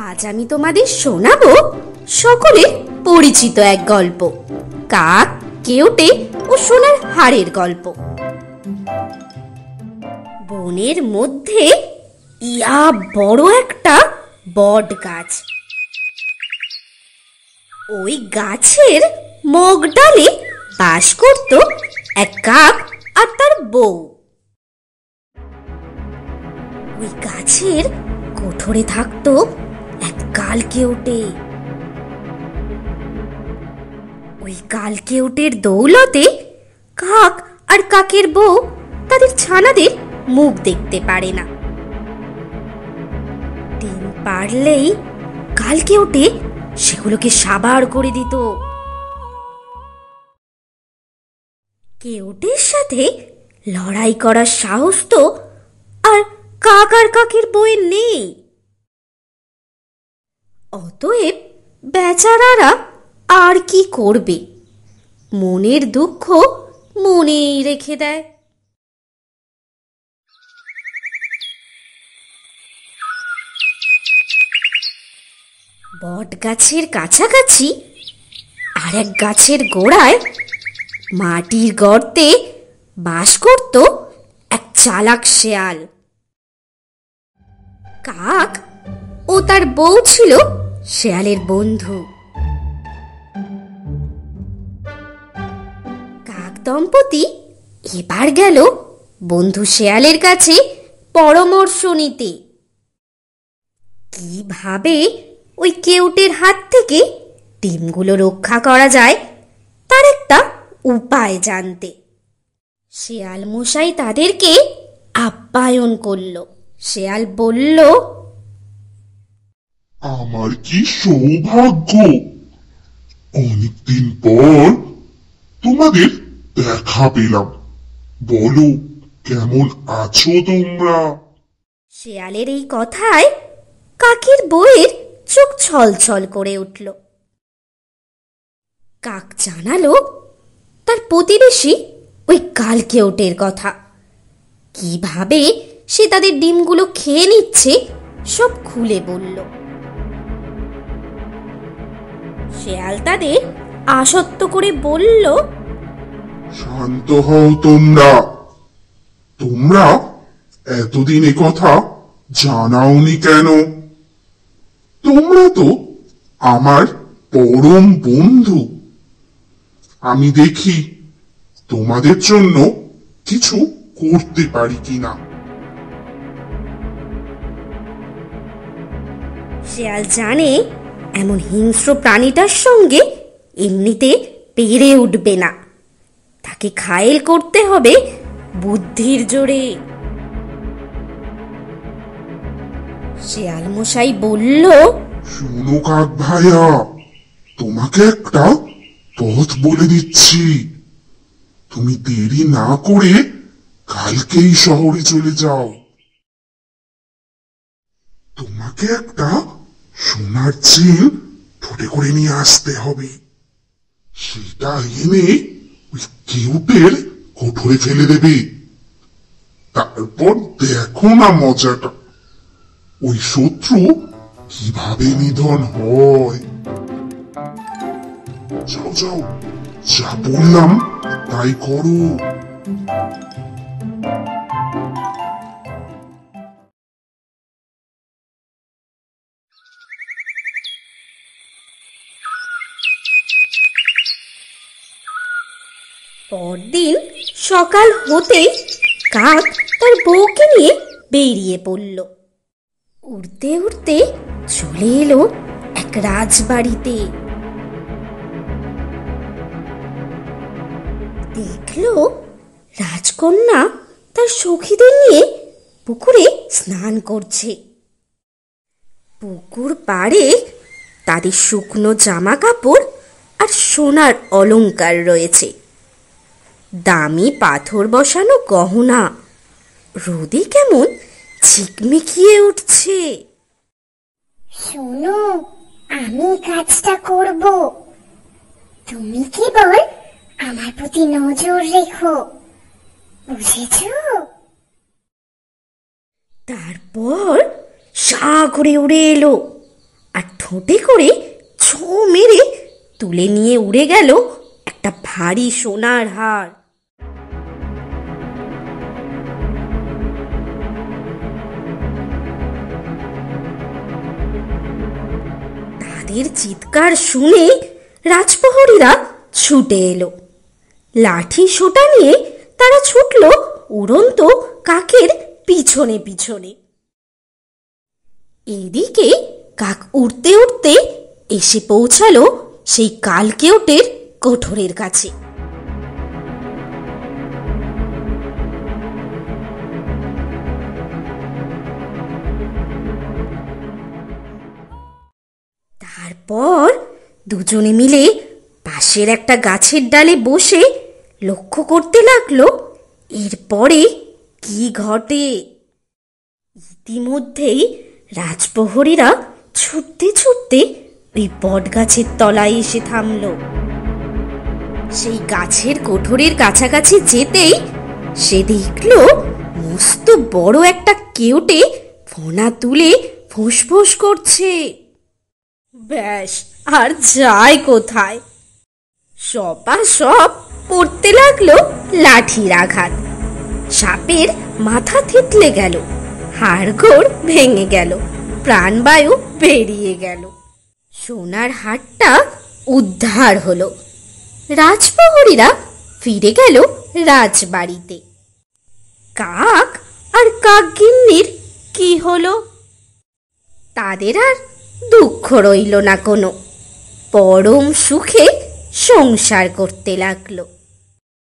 আজ আমি তোমাদের শোনাবো সকলের পরিচিত এক গল্প, কাক, কেউটে ও সোনার হাড়ের গল্প। বনের মধ্যে ইয়া বড় একটা বট গাছ। ওই গাছের মগডালে বাস করত এক কাক আর তার বউ। ওই গাছের কোঠরে থাকতো এক কালকেউটে। ওই কালকেউটের দৌলতে কাক আর কাকের বউ তাদের ছানাদের মুখ দেখতে পারে না। ডিম পারলেই কালকেউটে সেগুলোকে সাবার করে দিত। কেউটের সাথে লড়াই করার সাহস তো আর কাক আর কাকের বউয়ের নেই। অতএব বেচারারা আর কি করবে, মনের দুঃখ মনেই রেখে দেয়। বট গাছের কাছাকাছি আর এক গাছের গোড়ায় মাটির গর্তে বাস করত এক চালাক শেয়াল। কাক ও তার বউ ছিল শেয়ালের বন্ধু। কাক দম্পতি এবার গেল বন্ধু শেয়ালের কাছে পরামর্শ নিতে, কিভাবে ওই কেউটের হাত থেকে ডিমগুলো রক্ষা করা যায় তার একটা উপায় জানতে। শেয়াল মশাই তাদেরকে আপ্যায়ন করল। শেয়াল বলল, আমার কি সৌভাগ্য, অনেকদিন পর তোমাদের দেখা পেলাম। বলো, কেমন আছো তোমরা? শেয়ালের এই কথায় কাকের বউয়ের চোখ ছলছল করে উঠল। কাক জানালো তার প্রতিবেশী ওই কালকেউটের কথা, কিভাবে সে তাদের ডিমগুলো খেয়ে নিচ্ছে সব খুলে বলল। শেয়াল তাদের আশ্বস্ত করে বলল, শান্ত হও তোমরা। তোমরা এতদিন এ কথা জানাওনি কেন? তোমরা তো আমার পরম বন্ধু। আমি দেখি তোমাদের জন্য কিছু করতে পারি কিনা। শেয়াল জানে এমন হিংস্র প্রাণীটার সঙ্গে এমনিতে পেরে উঠবে না, তাকে ঘায়েল করতে হবে বুদ্ধির জোরে। শেয়াল মশাই বলল, শোনো কাক ভাইয়া, তোমাকে একটা পথ বলে দিচ্ছি। তুমি দেরি না করে কালকেই শহরে চলে যাও। তোমাকে একটা সোনার চেন ঠোঁটে করে নিয়ে আসতে হবে। সেটা এনে ওই কেউটের কোঠরে ফেলে দেবে। তারপর দেখো না মজাটা, ওই শত্রু কিভাবে নিধন হয়। যাও যাও, যা বললাম তাই করো। পরদিন সকাল হতেই কাক তার বউকে নিয়ে বেরিয়ে পড়ল। উড়তে উড়তে চলে এলো এক রাজবাড়িতে। দেখলো রাজকন্যা তার সখীদের নিয়ে পুকুরে স্নান করছে। পুকুর পাড়ে তাদের শুকনো জামা কাপড় আর সোনার অলংকার রয়েছে, দামি পাথর বসানো গহনা রোদে কেমন ঝিকমিকিয়ে উঠছে। শোনো, আমি কাজটা করব, তুমি কেবল আমার প্রতি নজর রেখো, বুঝেছো? তারপর সাঁ করে উড়ে এলো আর ঠোঁটে করে ছো মেরে তুলে নিয়ে উড়ে গেল একটা ভারী সোনার হার। তাদের চিৎকার শুনে রাজপ্রহরীরা ছুটে এলো। লাঠি সোটা নিয়ে তারা ছুটল উড়ন্ত কাকের পিছনে পিছনে। এদিকে কাক উড়তে উড়তে এসে পৌঁছালো সেই কালকেউটের কোঠরের কাছে। তারপর দুজনে মিলে পাশের একটা গাছের ডালে বসে লক্ষ্য করতে লাগলো এরপরে কি ঘটে। ইতিমধ্যেই রাজপ্রহরীরা ছুটতে ছুটতে ওই বট গাছের তলায় এসে থামলো। সেই গাছের কোঠরের কাছাকাছি যেতেই সে দেখলো মস্ত বড় একটা কেউটে ফোনা তুলে ফুসফুস করছে। ব্যাস, আর যায় কোথায়? সপাসপ পড়তে লাগলো লাঠির আঘাত। সাপের মাথা থেতলে গেল, হাড়গোড় ভেঙে গেল, প্রাণবায়ু বেরিয়ে গেল। সোনার হারটা উদ্ধার হলো। রাজপ্রহরীরা ফিরে গেল রাজবাড়িতে। কাক আর কাকগিন্নির কি হলো? তাদের আর দুঃখ রইল না কোনো, পরম সুখে সংসার করতে লাগলো।